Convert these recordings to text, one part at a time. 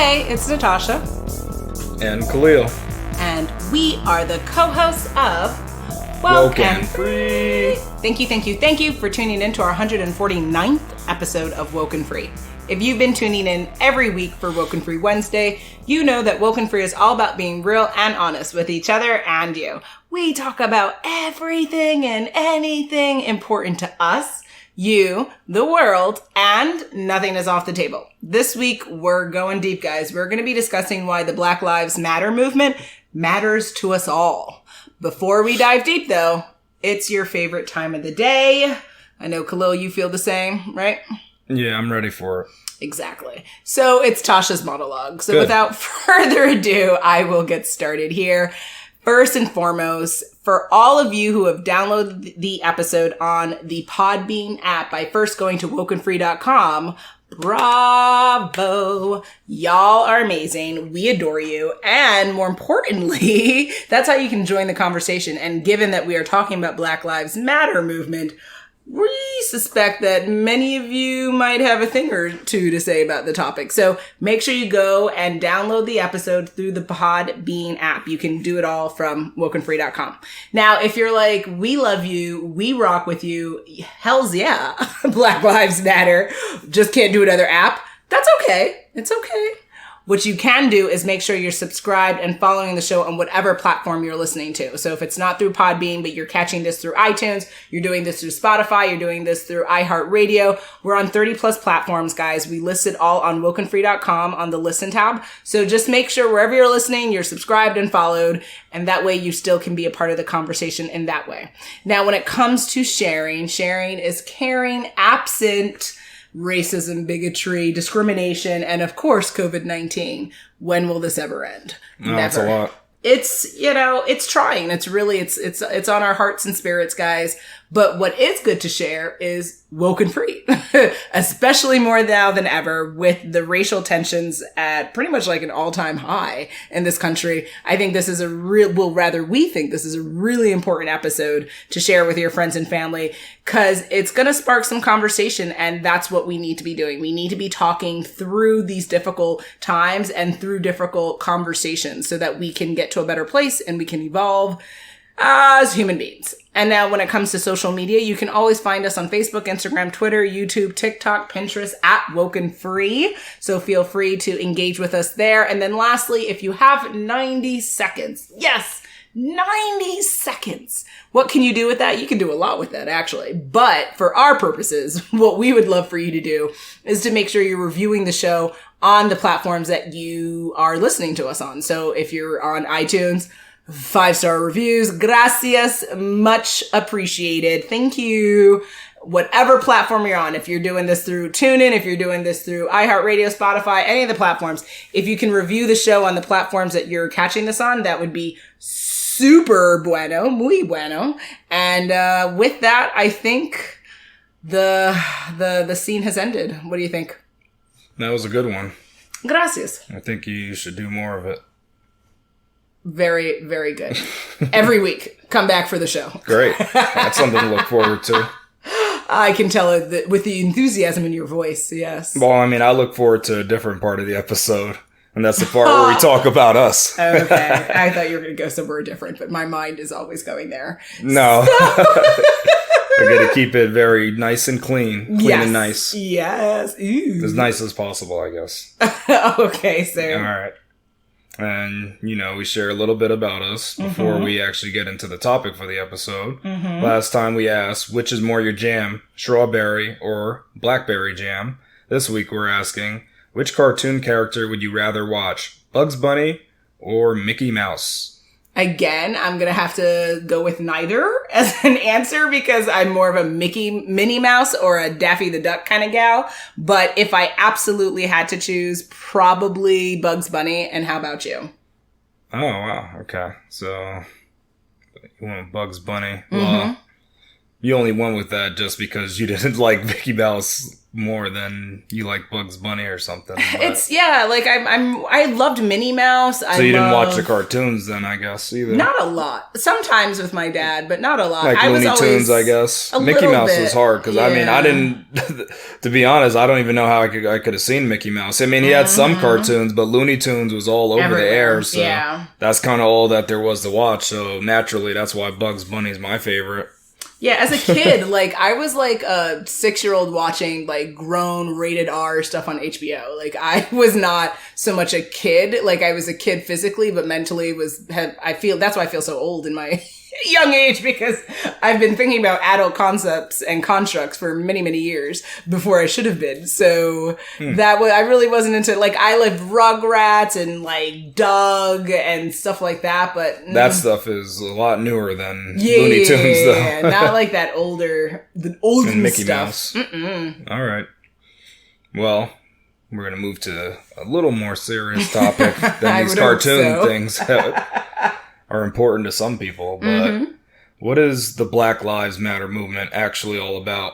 Hey, it's Natasha. And Khalil. And we are the co-hosts of WokeNFree. Thank you for tuning in to our 149th episode of WokeNFree. If you've been tuning in every week for WokeNFree Wednesday, you know that WokeNFree is all about being real and honest with each other and you. We talk about everything and anything important to us, you, the world, and nothing is off the table. This week, we're going deep, guys. We're going to be discussing why the Black Lives Matter movement matters to us all. Before we dive deep, though, it's your favorite time of the day. I know, Khalil, you feel the same, right? Yeah, I'm ready for it. Exactly. So it's Tasha's monologue. So Good. Without further ado, I will get started here. First and foremost, for all of you who have downloaded the episode on the Podbean app by first going to WokeNFree.com, bravo. Y'all are amazing. We adore you. And more importantly, that's how you can join the conversation. And given that we are talking about Black Lives Matter movement, we suspect that many of you might have a thing or two to say about the topic. So make sure you go and download the episode through the Podbean app. You can do it all from WokeNFree.com. Now, if you're like, we love you, we rock with you, hells yeah, Black Lives Matter, just can't do another app, that's okay. It's okay. What you can do is make sure you're subscribed and following the show on whatever platform you're listening to. So if it's not through Podbean, but you're catching this through iTunes, you're doing this through Spotify, you're doing this through iHeartRadio. We're on 30 plus platforms, guys. We list it all on WokeNFree.com on the listen tab. So just make sure wherever you're listening, you're subscribed and followed. And that way you still can be a part of the conversation in that way. Now, when it comes to sharing is caring absent racism, bigotry, discrimination, and of course, COVID-19. When will this ever end? No, Never. That's a lot. It's, it's trying. It's really, it's on our hearts and spirits, guys. But what is good to share is WokeNFree, especially more now than ever with the racial tensions at pretty much like an all-time high in this country. I think this is we think this is a really important episode to share with your friends and family because it's going to spark some conversation, and that's what we need to be doing. We need to be talking through these difficult times and through difficult conversations so that we can get to a better place and we can evolve as human beings. And now when it comes to social media, you can always find us on Facebook, Instagram, Twitter, YouTube, TikTok, Pinterest at WokeNFree. So feel free to engage with us there. And then lastly, if you have 90 seconds, yes, 90 seconds. What can you do with that? You can do a lot with that, actually. But for our purposes, what we would love for you to do is to make sure you're reviewing the show on the platforms that you are listening to us on. So if you're on iTunes, 5-star reviews. Gracias. Much appreciated. Thank you. Whatever platform you're on, if you're doing this through TuneIn, if you're doing this through iHeartRadio, Spotify, any of the platforms, if you can review the show on the platforms that you're catching this on, that would be super bueno, muy bueno. And with that, I think the scene has ended. What do you think? That was a good one. Gracias. I think you should do more of it. Very, very good. Every week, come back for the show. Great. That's something to look forward to. I can tell it with the enthusiasm in your voice, yes. Well, I mean, I look forward to a different part of the episode, and that's the part where we talk about us. Okay. I thought you were going to go somewhere different, but my mind is always going there. No. We're going to keep it very nice and clean. Clean and nice. Yes. Ooh. As nice as possible, I guess. Okay, so. All right. And, we share a little bit about us before we actually get into the topic for the episode. Mm-hmm. Last time we asked, which is more your jam, strawberry or blackberry jam? This week we're asking, which cartoon character would you rather watch, Bugs Bunny or Mickey Mouse? Again, I'm going to have to go with neither as an answer because I'm more of a Minnie Mouse or a Daffy the Duck kind of gal. But if I absolutely had to choose, probably Bugs Bunny. And how about you? Oh, wow. Okay. So you went Bugs Bunny. Mm-hmm. Well, you only went with that just because you didn't like Mickey Mouse more than you like Bugs Bunny or something. It's like I loved Minnie Mouse. So you didn't watch the cartoons then, I guess, either. Not a lot. Sometimes with my dad, but not a lot. Like Looney Tunes, I guess. Mickey Mouse was hard because I mean, I didn't. To be honest, I don't even know how I could have seen Mickey Mouse. I mean, he had some cartoons, but Looney Tunes was all over the air. So that's kind of all that there was to watch. So naturally, that's why Bugs Bunny is my favorite. Yeah, as a kid, like, I was like a 6-year-old watching like grown rated R stuff on HBO. Like, I was not so much a kid. Like, I was a kid physically, but mentally that's why I feel so old in my young age, because I've been thinking about adult concepts and constructs for many, many years before I should have been. So I really wasn't into, like, I loved Rugrats and like Doug and stuff like that, but that stuff is a lot newer than Looney Tunes, though. Yeah, not like that the old Mickey stuff. Mouse. All right. Well, we're gonna move to a little more serious topic than these cartoon things that are important to some people. But what is the Black Lives Matter movement actually all about?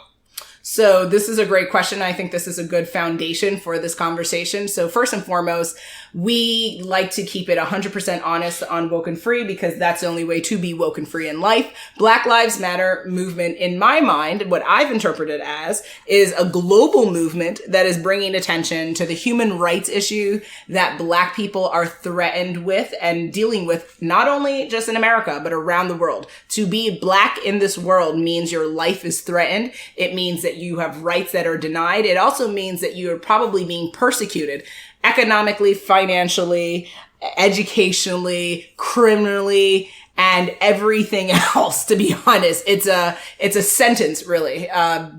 So this is a great question. I think this is a good foundation for this conversation. So first and foremost, we like to keep it 100% honest on Woke and Free, because that's the only way to be woke and free in life. Black Lives Matter movement, in my mind, what I've interpreted as, is a global movement that is bringing attention to the human rights issue that Black people are threatened with and dealing with, not only just in America, but around the world. To be Black in this world means your life is threatened. It means that you have rights that are denied. It also means that you are probably being persecuted economically, financially, educationally, criminally, and everything else. To be honest, it's a sentence, really,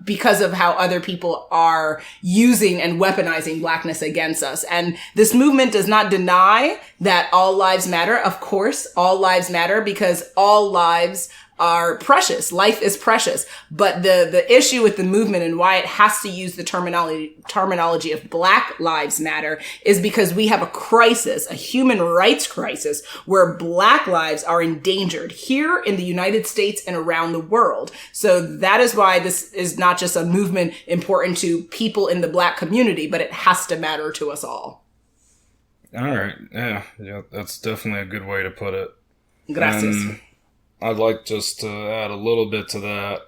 because of how other people are using and weaponizing Blackness against us. And this movement does not deny that all lives matter. Of course, all lives matter, because all lives are precious. Life is precious. But the issue with the movement and why it has to use the terminology of Black Lives Matter is because we have a crisis, a human rights crisis, where Black lives are endangered here in the United States and around the world. So that is why this is not just a movement important to people in the Black community, but it has to matter to us all. All right. Yeah, that's definitely a good way to put it. Gracias. I'd like just to add a little bit to that,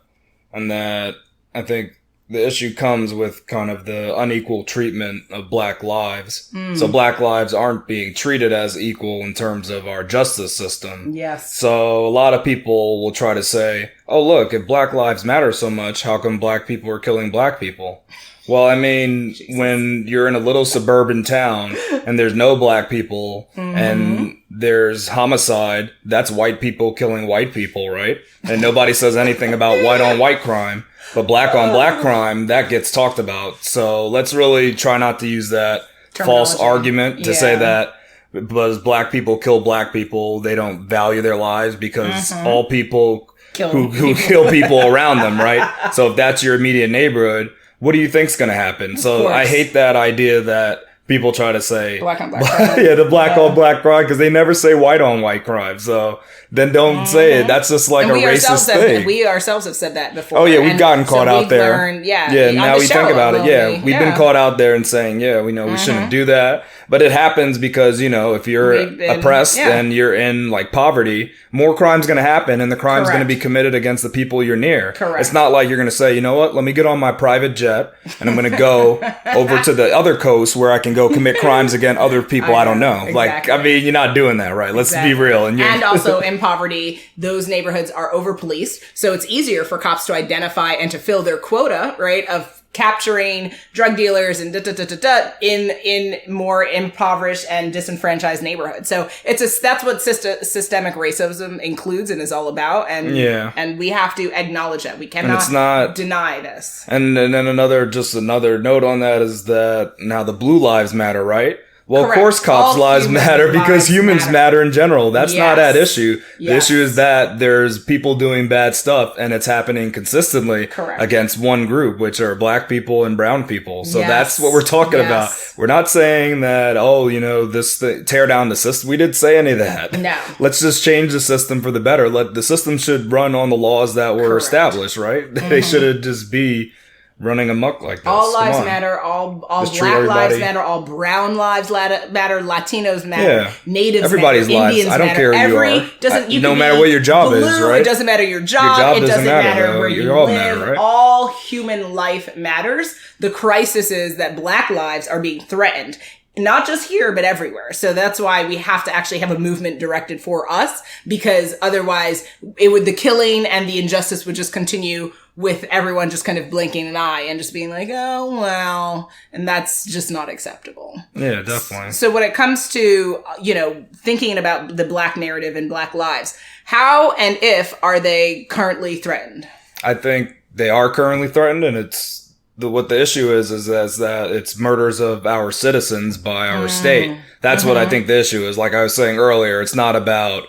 and that I think the issue comes with kind of the unequal treatment of Black lives. So Black lives aren't being treated as equal in terms of our justice system. Yes. So a lot of people will try to say, oh, look, if Black lives matter so much, how come Black people are killing Black people? Well, I mean, when you're in a little suburban town and there's no Black people and there's homicide, that's white people killing white people, right? And nobody says anything about white on white crime, but black on black crime, that gets talked about. So let's really try not to use that false argument to say that because Black people kill Black people, they don't value their lives, because all people who kill people around them, right? So if that's your immediate neighborhood, what do you think's going to happen? So I hate that idea that people try to say black on black crime. Yeah, the black on black crime, because they never say white on white crime. So then don't say it. That's just like a racist thing. We ourselves have said that before. Oh yeah, we've gotten caught out there. Learned, now we think about it. We've been caught out there and saying, we know we shouldn't do that. But it happens because, if you're oppressed and you're in like poverty, more crime's going to happen, and the crime's going to be committed against the people you're near. Correct. It's not like you're going to say, you know what, let me get on my private jet and I'm going to go over to the other coast where I can go commit crimes against other people I don't know. Exactly. Like, I mean, you're not doing that, right? Let's be real. And also in poverty, those neighborhoods are over-policed, so it's easier for cops to identify and to fill their quota, right, of capturing drug dealers and in more impoverished and disenfranchised neighborhoods. So that's what systemic racism includes and is all about. And we have to acknowledge that. We cannot deny this. And then another note on that is that now the blue lives matter, right? Well, Correct. Of course, cops' lives matter because humans matter in general. That's not at issue. The issue is that there's people doing bad stuff, and it's happening consistently against one group, which are Black people and brown people. So that's what we're talking about. We're not saying that, tear down the system. We didn't say any of that. No. Let's just change the system for the better. The system should run on the laws that were established, right? They shouldn't just be running amok like this. All lives matter. All black lives matter. All brown lives matter. Latinos matter. Natives Everybody's matter. lives. Indians I don't matter. care who you are. No matter what your job blue, is, right? It doesn't matter your job. It doesn't matter where you live. Matter, right? All human life matters. The crisis is that black lives are being threatened. Not just here, but everywhere. So that's why we have to actually have a movement directed for us, because otherwise the killing and the injustice would just continue with everyone just kind of blinking an eye and just being like, oh, well, and that's just not acceptable. Yeah, definitely. So when it comes to, thinking about the black narrative and black lives, how and if are they currently threatened? I think they are currently threatened, and what the issue is that it's murders of our citizens by our state. That's what I think the issue is. Like I was saying earlier, it's not about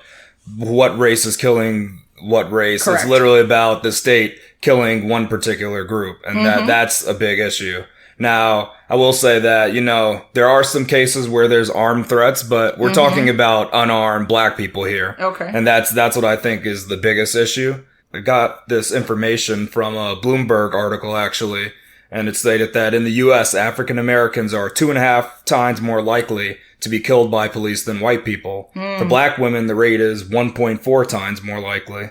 what race is killing what race. Correct. It's literally about the state killing one particular group. And that's a big issue. Now, I will say that, there are some cases where there's armed threats, but we're talking about unarmed black people here. Okay. And that's what I think is the biggest issue. I got this information from a Bloomberg article, actually. And it stated that in the U.S., African Americans are 2.5 times more likely to be killed by police than white people. For black women, the rate is 1.4 times more likely.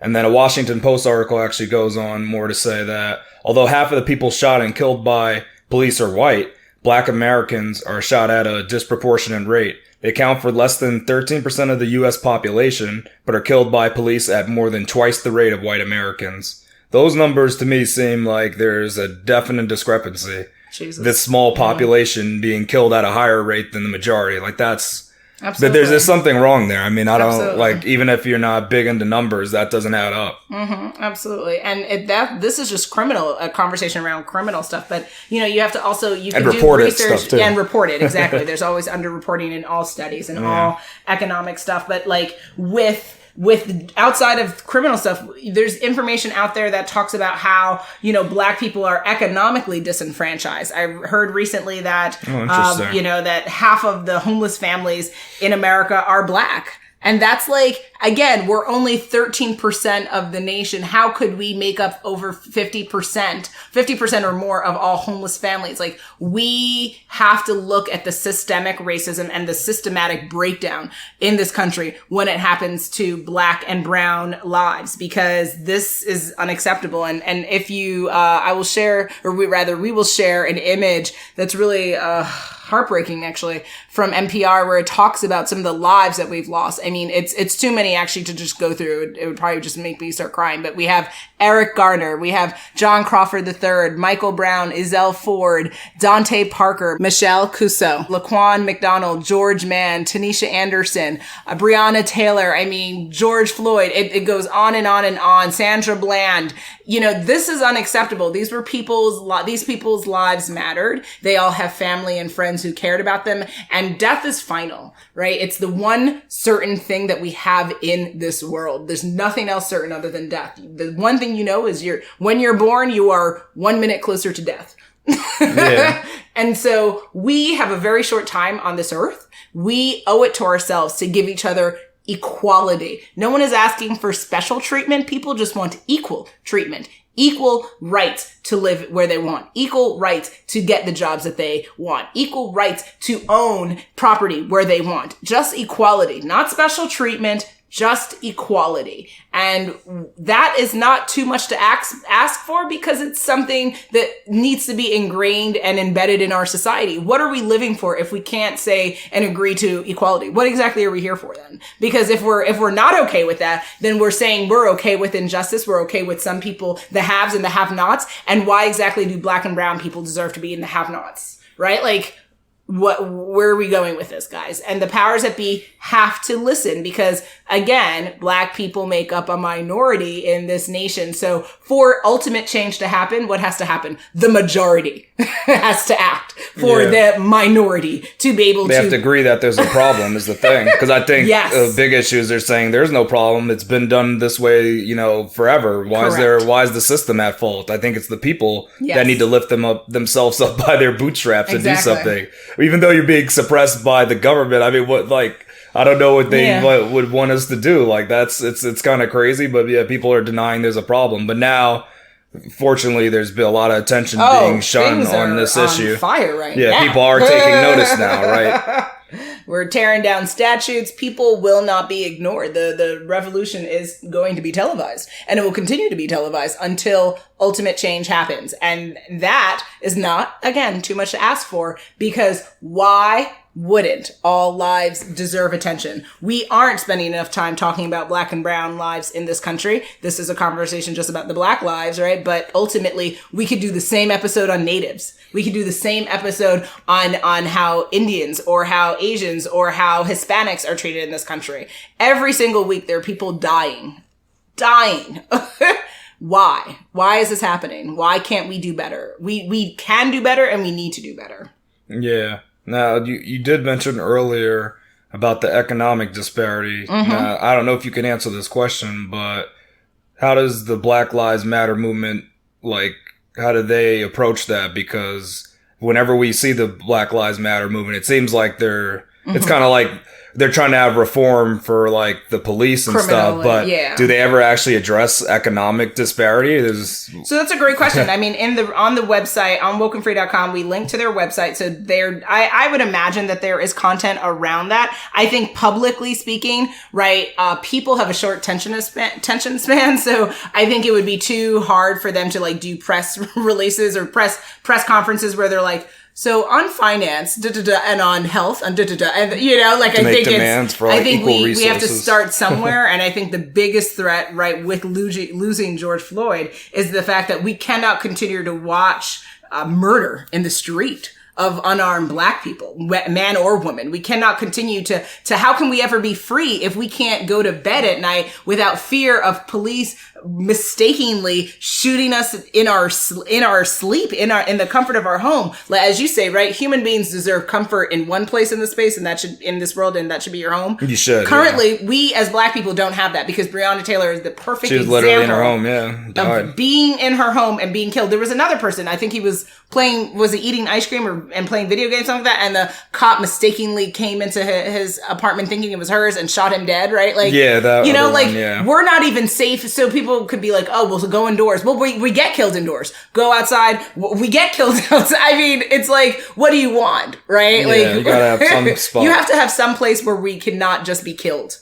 And then a Washington Post article actually goes on more to say that although half of the people shot and killed by police are white, black Americans are shot at a disproportionate rate. They account for less than 13% of the U.S. population, but are killed by police at more than twice the rate of white Americans. Those numbers to me seem like there's a definite discrepancy. Jesus. This small population being killed at a higher rate than the majority. Like that's, Absolutely. but there's something wrong there. I mean, I don't Absolutely. even if you're not big into numbers, that doesn't add up. Absolutely. And this is just a conversation around criminal stuff. But, you have to also, you can report do research stuff too. and report it. Exactly. There's always underreporting in all studies and all economic stuff. But like with outside of criminal stuff, there's information out there that talks about how, black people are economically disenfranchised. I heard recently that, that half of the homeless families in America are black. And that's like, again, we're only 13% of the nation. How could we make up over 50% or more of all homeless families? Like, we have to look at the systemic racism and the systematic breakdown in this country when it happens to black and brown lives, because this is unacceptable. And if you, we will share an image that's really, heartbreaking, actually, from NPR, where it talks about some of the lives that we've lost. I mean, it's too many actually to just go through. It would probably just make me start crying. But we have Eric Garner, we have John Crawford III, Michael Brown, Ezell Ford, Dante Parker, Michelle Cusseau, Laquan McDonald, George Mann, Tanisha Anderson, Breonna Taylor. I mean, George Floyd. It goes on and on and on. Sandra Bland. This is unacceptable. These people's lives mattered. They all have family and friends who cared about them. And death is final, right? It's the one certain thing that we have in this world. There's nothing else certain other than death. The one thing is when you're born, you are 1 minute closer to death. Yeah. And so we have a very short time on this earth. We owe it to ourselves to give each other equality. No one is asking for special treatment. People just want equal treatment. Equal rights to live where they want. Equal rights to get the jobs that they want. Equal rights to own property where they want. Just equality, not special treatment, just equality. And that is not too much to ask for, because it's something that needs to be ingrained and embedded in our society. What are we living for if we can't say and agree to equality? What exactly are we here for then? Because if we're not okay with that, then we're saying we're okay with injustice. We're okay with some people, the haves and the have-nots. And why exactly do black and brown people deserve to be in the have-nots? Right? Like, where are we going with this, guys? And the powers that be have to listen, because again, black people make up a minority in this nation. So for ultimate change to happen, what has to happen? The majority has to act for the minority to be able to. They have to agree that there's a problem is the thing. Because I think the big issue is they're saying there's no problem. It's been done this way, forever. Why is the system at fault? I think it's the people that need to lift themselves up by their bootstraps and do something. Even though you're being suppressed by the government, I mean, I don't know what they would want us to do. Like, it's kind of crazy, but people are denying there's a problem. But now fortunately, there's been a lot of attention being shunned on this issue. Fire right yeah, now. People are taking notice now, right? We're tearing down statutes. People will not be ignored. The revolution is going to be televised, and it will continue to be televised until ultimate change happens. And that is not, again, too much to ask for, because why wouldn't all lives deserve attention? We aren't spending enough time talking about black and brown lives in this country. This is a conversation just about the black lives, right? But ultimately, we could do the same episode on natives. We could do the same episode on how Indians or how Asians or how Hispanics are treated in this country. Every single week, there are people dying. Why? Why is this happening? Why can't we do better? We can do better, and we need to do better. Yeah. Now, you did mention earlier about the economic disparity. Now, I don't know if you can answer this question, but how does the Black Lives Matter movement, how do they approach that? Because whenever we see the Black Lives Matter movement, it seems like it's kind of like they're trying to have reform for the police and stuff, but do they ever actually address economic disparity? So that's a great question. I mean, on the website, on WokeNFree.com, we link to their website. So I would imagine that there is content around that. I think publicly speaking, right, people have a short attention span. So I think it would be too hard for them to do press releases or press conferences where they're like, so on finance, and on health, and and I think we have to start somewhere. And I think the biggest threat, right, with losing George Floyd is the fact that we cannot continue to watch murder in the street of unarmed black people, man or woman. We cannot continue to how can we ever be free if we can't go to bed at night without fear of police mistakenly shooting us in our sleep, in the comfort of our home? As you say, right? Human beings deserve comfort in one place in the space, and that should, in this world, and that should be your home. You should. Currently, we as black people don't have that, because Breonna Taylor is the perfect example. She was literally in her home, died. Of being in her home and being killed. There was another person, I think he was eating ice cream and playing video games, something like that, and the cop mistakenly came into his apartment thinking it was hers and shot him dead, right? We're not even safe, so people could be like, oh, well, so go indoors. Well, we get killed indoors. Go outside. We get killed outside. I mean, it's like, what do you want, right? Yeah, you gotta have some spot. You have to have some place where we cannot just be killed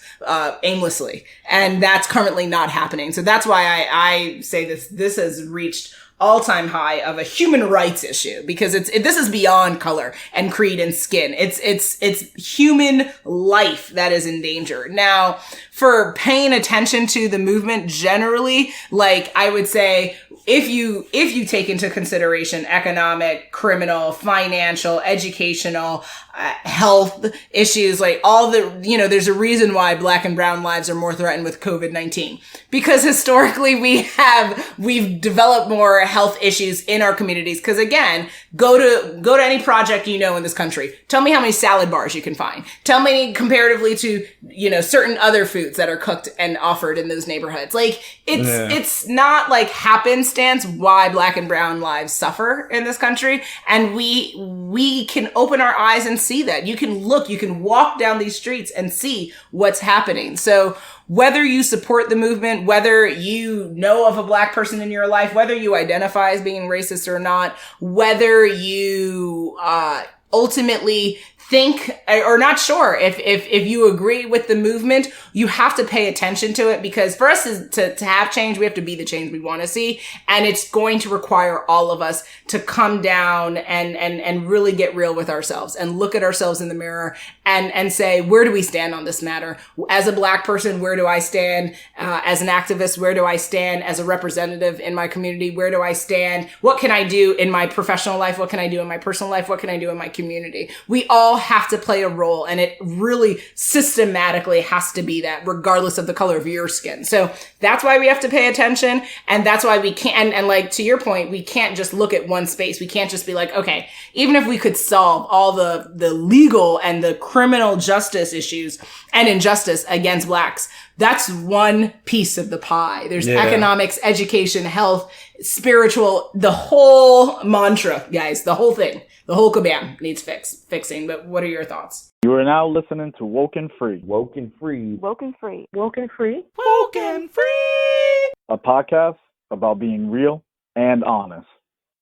aimlessly, and that's currently not happening. So that's why I say this has reached all-time high of a human rights issue, because this is beyond color and creed and skin. It's human life that is in danger. Now, for paying attention to the movement generally, I would say, if you take into consideration economic, criminal, financial, educational, health issues, there's a reason why black and brown lives are more threatened with COVID-19, because historically we've developed more health issues in our communities. Because again, go to any project in this country. Tell me how many salad bars you can find. Tell me comparatively to certain other foods that are cooked and offered in those neighborhoods. It's not happenstance why black and brown lives suffer in this country, and we can open our eyes and see that. You can walk down these streets and see what's happening. So whether you support the movement, whether you know of a black person in your life, whether you identify as being racist or not, whether you ultimately think or not sure if you agree with the movement, you have to pay attention to it, because for us to have change, we have to be the change we want to see. And it's going to require all of us to come down and really get real with ourselves and look at ourselves in the mirror and say, where do we stand on this matter? As a black person, where do I stand? As an activist, where do I stand? As a representative in my community, where do I stand? What can I do in my professional life? What can I do in my personal life? What can I do in my community? We all have to play a role, and it really systematically has to be that, regardless of the color of your skin. So that's why we have to pay attention, and that's why we can't, and to your point, we can't just look at one space. We can't just be like, okay, even if we could solve all the legal and the criminal justice issues and injustice against blacks, that's one piece of the pie. There's economics, education, health, spiritual, the whole mantra, guys, the whole thing. The whole kabam needs fixing, but what are your thoughts? You are now listening to WokeNFree. WokeNFree. WokeNFree. WokeNFree. WokeNFree! A podcast about being real and honest.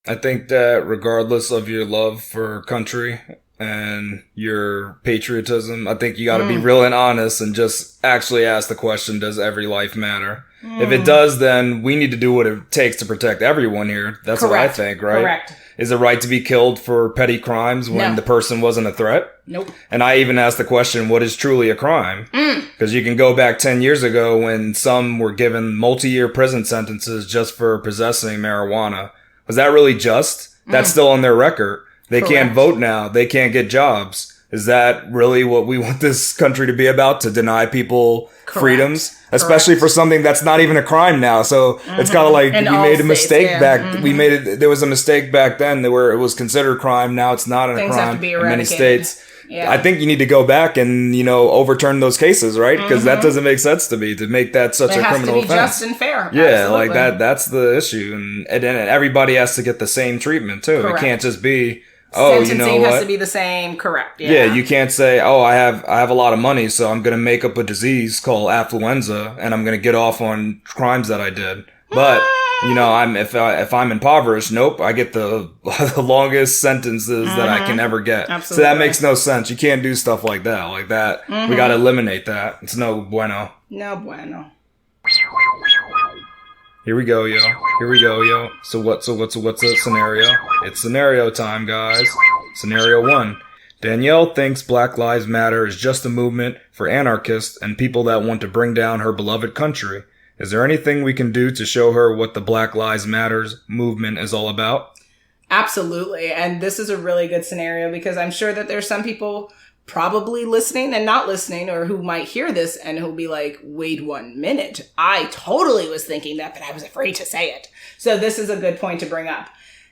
I think that regardless of your love for country and your patriotism, I think you got to be real and honest and just actually ask the question, does every life matter? If it does, then we need to do what it takes to protect everyone here. That's what I think, right? Correct. Is it right to be killed for petty crimes when the person wasn't a threat? Nope. And I even asked the question, what is truly a crime? Because you can go back 10 years ago when some were given multi-year prison sentences just for possessing marijuana. Was that really just? That's still on their record. They can't vote now. They can't get jobs. Is that really what we want this country to be about? To deny people freedoms? Especially for something that's not even a crime now. So it's kind of like we made a mistake back. We made it. There was a mistake back then where it was considered a crime. Now it's not a crime have to be in many eradicated. states. Yeah. I think you need to go back and, overturn those cases, right? Because that doesn't make sense to me, to make that such a criminal offense. It has to be just and fair. Yeah, absolutely. Like that's the issue. And everybody has to get the same treatment too. Correct. It can't just be, sentencing has to be the same. Correct. Yeah. You can't say, I have a lot of money, so I'm going to make up a disease called affluenza and I'm going to get off on crimes that I did. But, if I'm impoverished, nope, I get the longest sentences that I can ever get. Absolutely. So that makes no sense. You can't do stuff like that. We got to eliminate that. It's no bueno. No bueno. Here we go, yo. So what's the scenario? It's scenario time, guys. Scenario 1. Danielle thinks Black Lives Matter is just a movement for anarchists and people that want to bring down her beloved country. Is there anything we can do to show her what the Black Lives Matters movement is all about? Absolutely. And this is a really good scenario because I'm sure that there's some people probably listening and not listening, or who might hear this and who'll be like, wait 1 minute. I totally was thinking that, but I was afraid to say it. So this is a good point to bring up.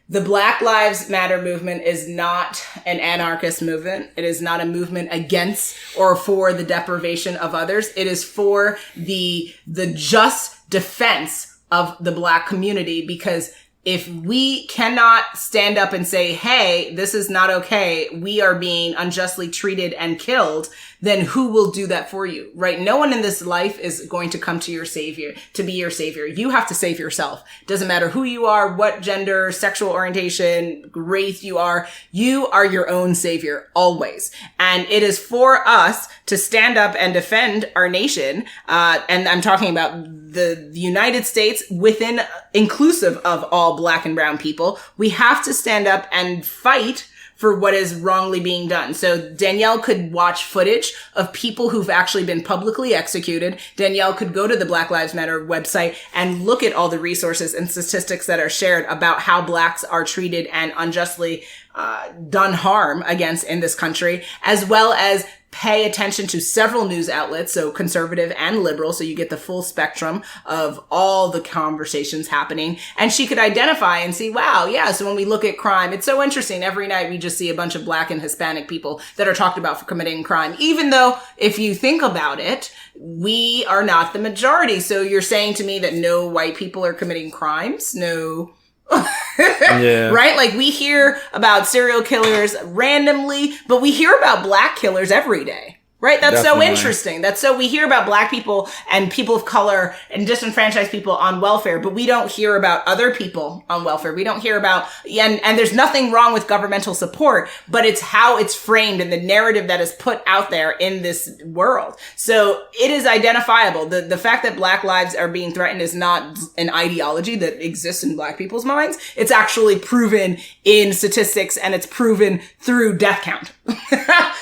The Black Lives Matter movement is not an anarchist movement. It is not a movement against or for the deprivation of others. It is for the just defense of the Black community, because if we cannot stand up and say, hey, this is not okay, we are being unjustly treated and killed, then who will do that for you, right? No one in this life is going to come to your savior, to be your savior. You have to save yourself. Doesn't matter who you are, what gender, sexual orientation, race you are your own savior, always. And it is for us to stand up and defend our nation. And I'm talking about the United States inclusive of all Black and brown people. We have to stand up and fight for what is wrongly being done. So Danielle could watch footage of people who've actually been publicly executed. Danielle could go to the Black Lives Matter website and look at all the resources and statistics that are shared about how Blacks are treated and unjustly done harm against in this country, as well as pay attention to several news outlets, so conservative and liberal, so you get the full spectrum of all the conversations happening. And she could identify and see, wow, yeah, so when we look at crime, it's so interesting. Every night we just see a bunch of Black and Hispanic people that are talked about for committing crime, even though if you think about it, we are not the majority. So you're saying to me that no white people are committing crimes? No. Yeah. Right? Like, we hear about serial killers randomly, but we hear about Black killers every day. Right? That's Definitely. So interesting. We hear about Black people and people of color and disenfranchised people on welfare, but we don't hear about other people on welfare. We don't hear about, and there's nothing wrong with governmental support, but it's how it's framed and the narrative that is put out there in this world. So it is identifiable. The fact that Black lives are being threatened is not an ideology that exists in Black people's minds. It's actually proven in statistics, and it's proven through death count.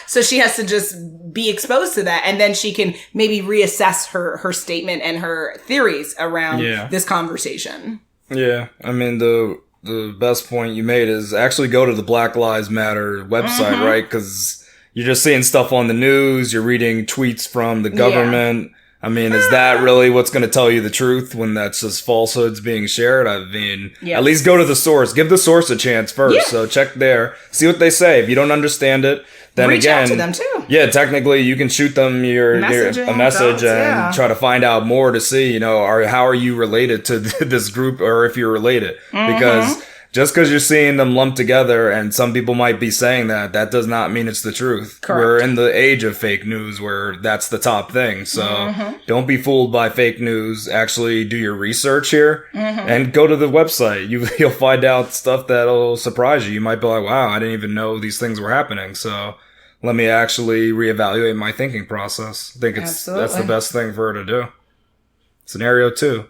So she has to just be exposed to that, and then she can maybe reassess her statement and her theories around this conversation. Yeah. I mean, the best point you made is actually go to the Black Lives Matter website, right? Because you're just seeing stuff on the news, you're reading tweets from the government. I mean, is that really what's going to tell you the truth when that's just falsehoods being shared? I mean, at least go to the source. Give the source a chance first. Yeah. So check there. See what they say. If you don't understand it, then reach again, out to them too. Yeah, technically you can shoot them a message and try to find out more to see, how are you related to this group, or if you're related. Because just because you're seeing them lumped together, and some people might be saying that does not mean it's the truth. Correct. We're in the age of fake news where that's the top thing. So don't be fooled by fake news. Actually do your research here and go to the website. You'll find out stuff that'll surprise you. You might be like, wow, I didn't even know these things were happening. So let me actually reevaluate my thinking process. I think that's the best thing for her to do. Scenario 2.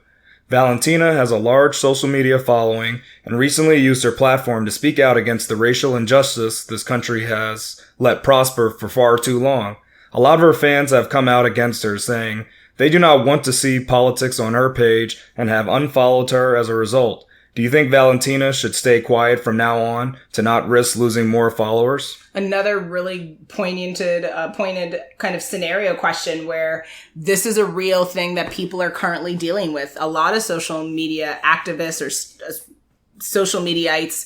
Valentina has a large social media following and recently used her platform to speak out against the racial injustice this country has let prosper for far too long. A lot of her fans have come out against her, saying they do not want to see politics on her page and have unfollowed her as a result. Do you think Valentina should stay quiet from now on to not risk losing more followers? Another really pointed kind of scenario question where this is a real thing that people are currently dealing with. A lot of social media activists or social mediaites,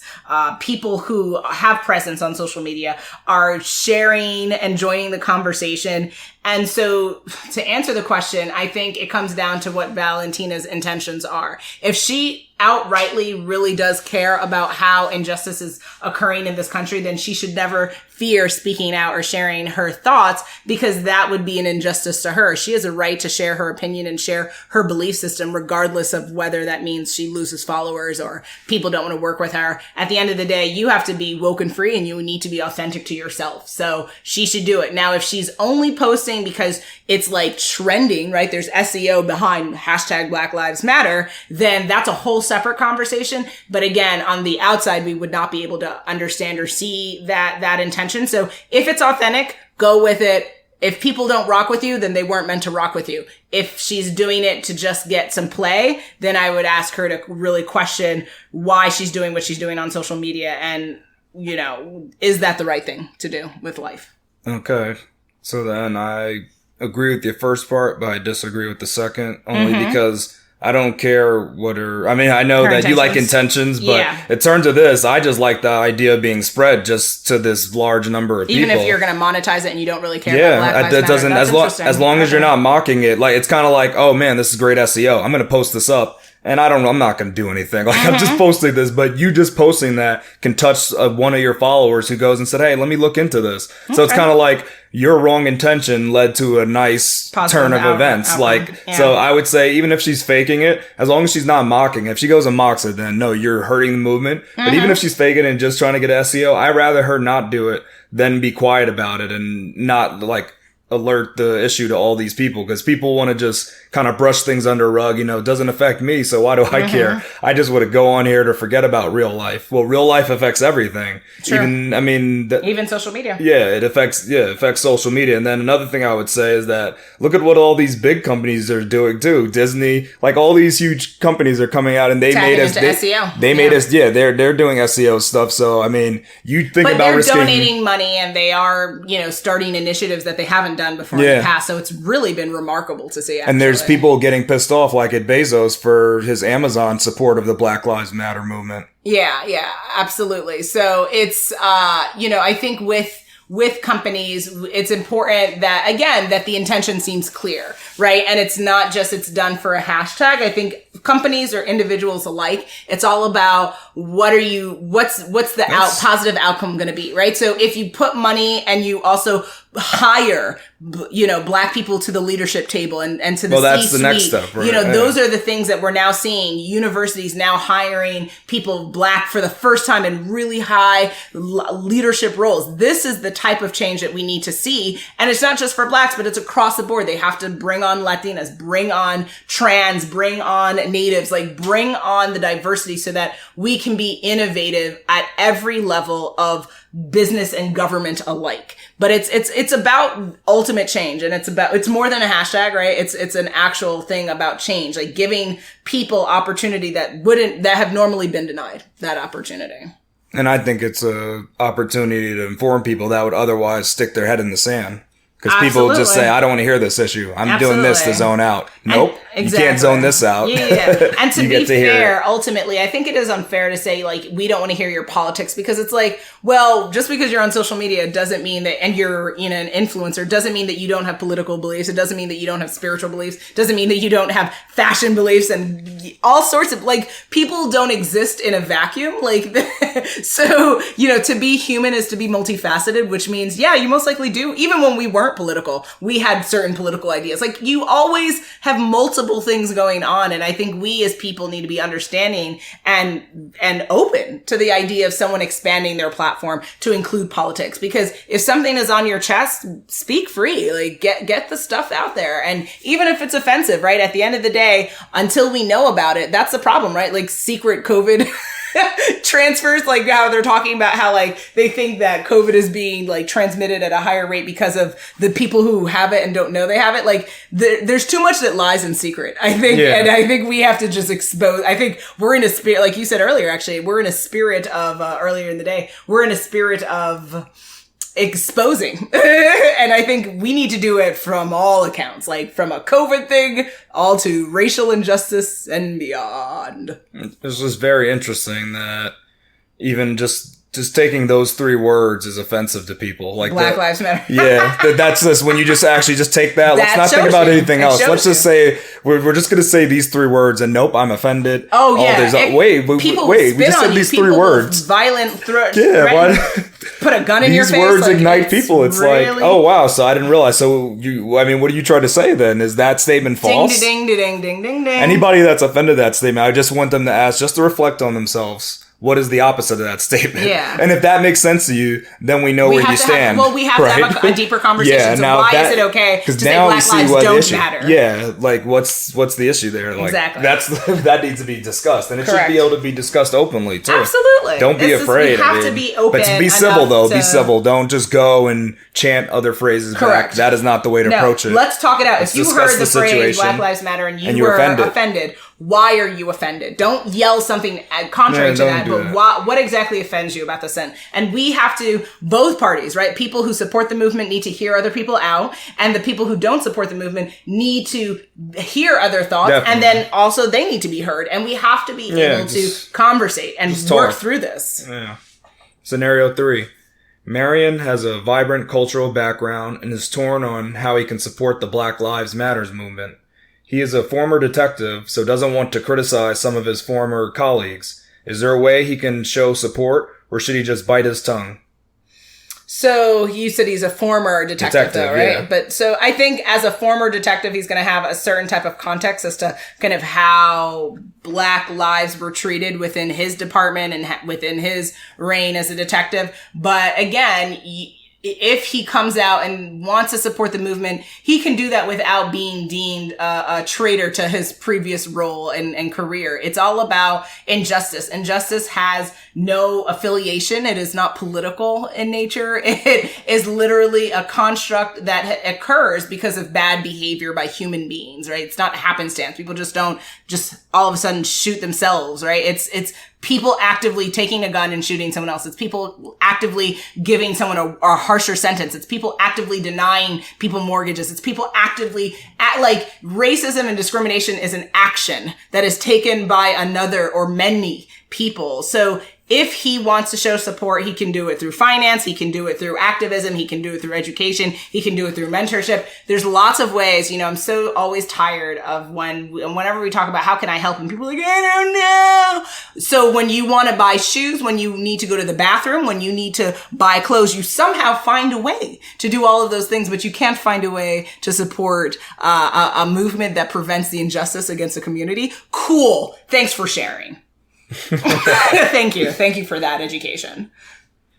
people who have presence on social media are sharing and joining the conversation. And so to answer the question, I think it comes down to what Valentina's intentions are. If she outrightly really does care about how injustice is occurring in this country, then she should never fear speaking out or sharing her thoughts, because that would be an injustice to her. She has a right to share her opinion and share her belief system, regardless of whether that means she loses followers or people don't want to work with her. At the end of the day, you have to be woke and free, and you need to be authentic to yourself. So she should do it. Now, if she's only posting because it's like trending, right? There's SEO behind hashtag Black Lives Matter, then that's a whole separate conversation. But again, on the outside, we would not be able to understand or see that intention. So if it's authentic, go with it. If people don't rock with you, then they weren't meant to rock with you. If she's doing it to just get some play, then I would ask her to really question why she's doing what she's doing on social media. And, you know, is that the right thing to do with life? Okay. So then I agree with your first part, but I disagree with the second, only because I don't care what her, I mean, I know that you like intentions, but it turned to this. I just like the idea of being spread just to this large number of people. Even if you're going to monetize it and you don't really care about Black Lives Matter. Doesn't, as long as you're not mocking it, like, it's kind of like, oh man, this is great SEO. I'm going to post this up. And I'm not going to do anything. Like, I'm just posting this, but you just posting that can touch one of your followers who goes and said, hey, let me look into this. So it's kind of like your wrong intention led to a nice turn of events. So I would say, even if she's faking it, as long as she's not mocking, if she goes and mocks it, then no, you're hurting the movement. But even if she's faking it and just trying to get SEO, I'd rather her not do it than be quiet about it and not like alert the issue to all these people, because people want to just kind of brush things under a rug. You know, it doesn't affect me, so why do I care? I just want to go on here to forget about real life. Well, real life affects everything. True. Even social media. Yeah, it affects social media. And then another thing I would say is that look at what all these big companies are doing too. Disney, like all these huge companies are coming out and they made us SEO. They made us they're doing SEO stuff. So I mean, you think about they're donating money, and they are, you know, starting initiatives that they haven't done before in the past. So it's really been remarkable to see. Actually. And there's people getting pissed off, like at Bezos, for his Amazon support of the Black Lives Matter movement. Yeah, absolutely. So it's, I think with companies, it's important that, again, that the intention seems clear, right? And it's not just it's done for a hashtag. I think companies or individuals alike, it's all about what's the positive outcome going to be, right? So if you put money and you also hire, Black people to the leadership table and to the C-suite, that's the next step, right? Those are the things that we're now seeing. Universities now hiring people Black for the first time in really high leadership roles. This is the type of change that we need to see. And it's not just for Blacks, but it's across the board. They have to bring on Latinas, bring on trans, bring on natives, like bring on the diversity so that we can be innovative at every level of business and government alike. But it's about ultimate change, and it's more than a hashtag, right? It's an actual thing about change, like giving people opportunity that have normally been denied that opportunity. And I think it's a opportunity to inform people that would otherwise stick their head in the sand. Because people just say, I don't want to hear this issue. I'm doing this to zone out. Nope. You can't zone this out. Yeah. And to be fair, ultimately, I think it is unfair to say, like, we don't want to hear your politics, because it's like, well, just because you're on social media doesn't mean that, and you're, you know, an influencer, doesn't mean that you don't have political beliefs. It doesn't mean that you don't have spiritual beliefs. Doesn't mean that you don't have fashion beliefs and all sorts of, like, people don't exist in a vacuum. Like, so, you know, to be human is to be multifaceted, which means, yeah, you most likely do. Even when we weren't political, we had certain political ideas. Like, you always have multiple things going on. And I think we as people need to be understanding and open to the idea of someone expanding their platform to include politics. Because if something is on your chest, speak free, like get the stuff out there. And even if it's offensive, right? At the end of the day, until we know about it, that's the problem, right? Like secret COVID transfers, like how they're talking about how like they think that COVID is being like transmitted at a higher rate because of the people who have it and don't know they have it. Like there's too much that lies in secret, I think. Yeah. And I think we have to just expose. I think we're in a spirit, like you said earlier, actually, we're in a spirit of, earlier in the day, we're in a spirit of exposing. And I think we need to do it from all accounts, like from a COVID thing all to racial injustice and beyond. It's just very interesting that even just taking those 3 words is offensive to people. Like Black Lives Matter. Yeah. That's just when you just actually just take that. Let's not think about anything else. Let's just say, we're just going to say these 3 words and nope, I'm offended. Oh yeah. Wait, we just said these 3 words. Violent threat. Yeah. Why? Put a gun in your face. These words ignite people. It's really, like, oh wow, so I didn't realize. So what are you trying to say then? Is that statement false? Ding, ding, ding, ding, ding, ding. Anybody that's offended that statement, I just want them to ask, just to reflect on themselves. What is the opposite of that statement? Yeah. And if that makes sense to you, then we know where you stand. We have to have a deeper conversation. Yeah, so why is it okay to say Black lives don't matter? Yeah, like what's the issue there? Like, exactly. That needs to be discussed, and it should be able to be discussed openly too. Absolutely. Don't be afraid. We have to be open, but be civil though. Be civil. Don't just go and chant other phrases back. That is not the way to approach it. Let's talk it out. If you heard the phrase Black Lives Matter and you were offended, why are you offended? Don't yell something contrary to that, but what exactly offends you about the sin? And we have to, both parties, right? People who support the movement need to hear other people out, and the people who don't support the movement need to hear other thoughts, and then also they need to be heard. And we have to be able to conversate and work through this. Yeah. Scenario 3. Marion has a vibrant cultural background and is torn on how he can support the Black Lives Matters movement. He is a former detective, so doesn't want to criticize some of his former colleagues. Is there a way he can show support, or should he just bite his tongue? So you said he's a former detective though, right? Yeah. But so I think as a former detective, he's going to have a certain type of context as to kind of how Black lives were treated within his department and within his reign as a detective. But again, if he comes out and wants to support the movement, he can do that without being deemed a traitor to his previous role and career. It's all about injustice. Injustice has no affiliation. It is not political in nature. It is literally a construct that occurs because of bad behavior by human beings, right? It's not happenstance. People just don't just all of a sudden shoot themselves, right? It's people actively taking a gun and shooting someone else. It's people actively giving someone a harsher sentence. It's people actively denying people mortgages. It's people actively like racism and discrimination is an action that is taken by another or many people. So if he wants to show support, he can do it through finance. He can do it through activism. He can do it through education. He can do it through mentorship. There's lots of ways. You know, I'm so always tired of whenever we talk about how can I help, and people are like, I don't know. So when you want to buy shoes, when you need to go to the bathroom, when you need to buy clothes, you somehow find a way to do all of those things, but you can't find a way to support a movement that prevents the injustice against the community. Cool. Thanks for sharing. Thank you for that education.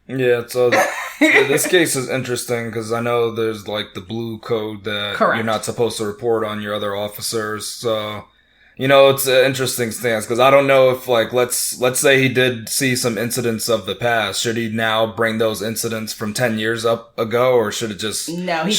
Yeah, so this case is interesting because I know there's like the blue code that you're not supposed to report on your other officers. So, you know, it's an interesting stance because I don't know if like let's say he did see some incidents of the past. Should he now bring those incidents from 10 years ago, or should it just should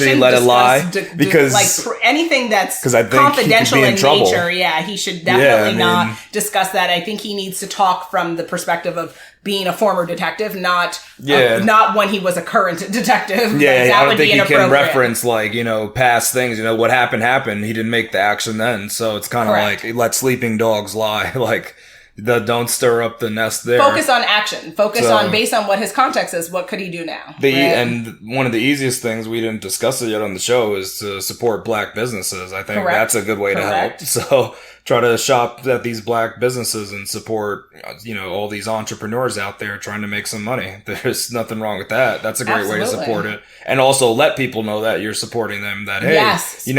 he let it lie? Because like anything that's confidential in nature, he should definitely not discuss that. I think he needs to talk from the perspective of being a former detective, not Yeah. Not when he was a current detective. Yeah, Like, that I don't would think be he can inappropriate. reference, like, past things. What happened. He didn't make the action then. So it's kind of Correct. like, let sleeping dogs lie. Like, don't stir up the nest there. Focus on action. Focus on, based on what his context is, what could he do now? Right? And one of the easiest things, we didn't discuss it yet on the show, is to support black businesses. I think that's a good way to help. So try to shop at these black businesses and support, all these entrepreneurs out there trying to make some money. There's nothing wrong with that. That's a great way to support it. And also let people know that you're supporting them, that, hey,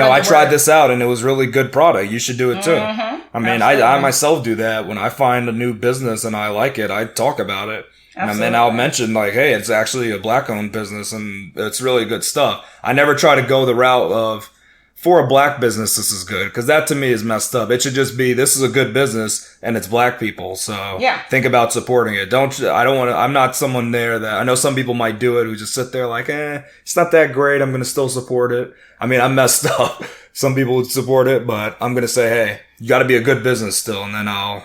I tried this out and it was really good product. You should do it too. I mean, I myself do that. When I find a new business and I like it, I talk about it. And then I'll mention, like, hey, it's actually a black-owned business and it's really good stuff. I never try to go the route of, for a black business, this is good. Because that, to me, is messed up. It should just be, this is a good business and it's black people. So think about supporting it. I'm not someone there that, I know some people might do it who just sit there like, it's not that great. I'm going to still support it. I mean, I'm messed up. Some people would support it, but I'm going to say, hey, you got to be a good business still, and then I'll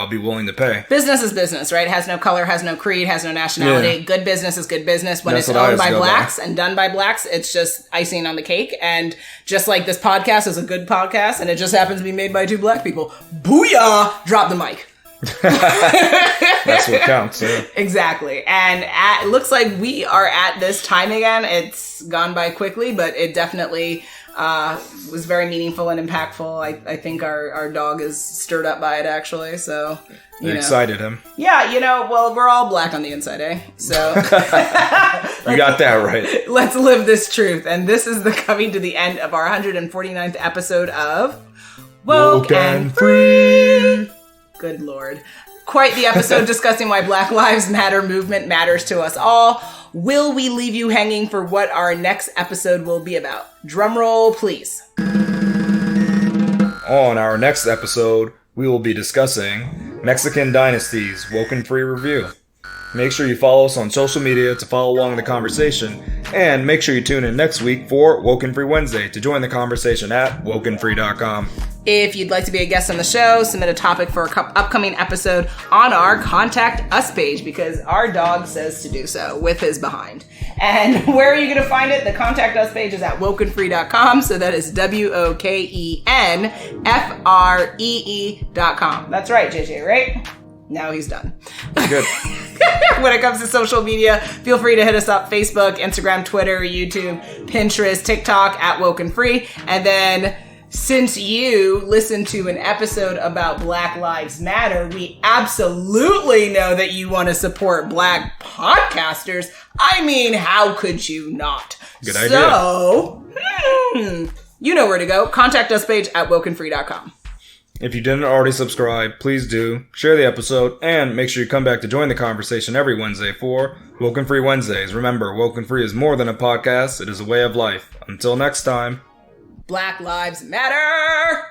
be willing to pay. Business is business, right? It has no color, has no creed, has no nationality. Yeah. Good business is good business. When it's owned by blacks and done by blacks, it's just icing on the cake. And just like this podcast is a good podcast, and it just happens to be made by two black people. Booyah! Drop the mic. That's what counts. Yeah. Exactly. And it looks like we are at this time again. It's gone by quickly, but it definitely was very meaningful and impactful. I think our dog is stirred up by it, actually. So it excited him. Yeah, well, we're all black on the inside, eh? So you got that right. Let's live this truth. And this is coming to the end of our 149th episode of Woke and Free. Good Lord. Quite the episode discussing why Black Lives Matter movement matters to us all. Will we leave you hanging for what our next episode will be about? Drum roll, please. On our next episode, we will be discussing Mexican Dynasties, WokeNFree Review. Make sure you follow us on social media to follow along the conversation, and make sure you tune in next week for WokeNFree Wednesday to join the conversation at WokeNFree.com. If you'd like to be a guest on the show, submit a topic for an upcoming episode on our Contact Us page, because our dog says to do so with his behind. And where are you going to find it? The Contact Us page is at WokeNFree.com. So that is WokeNFree.com. That's right, JJ, right? Now he's done. Good. When it comes to social media, feel free to hit us up: Facebook, Instagram, Twitter, YouTube, Pinterest, TikTok at WokeNFree. And then, since you listened to an episode about Black Lives Matter, we absolutely know that you want to support black podcasters. I mean, how could you not? Good idea. So, you know where to go. Contact us page at WokeNFree.com. If you didn't already subscribe, please do. Share the episode, and make sure you come back to join the conversation every Wednesday for WokeNFree Wednesdays. Remember, WokeNFree is more than a podcast. It is a way of life. Until next time. Black Lives Matter!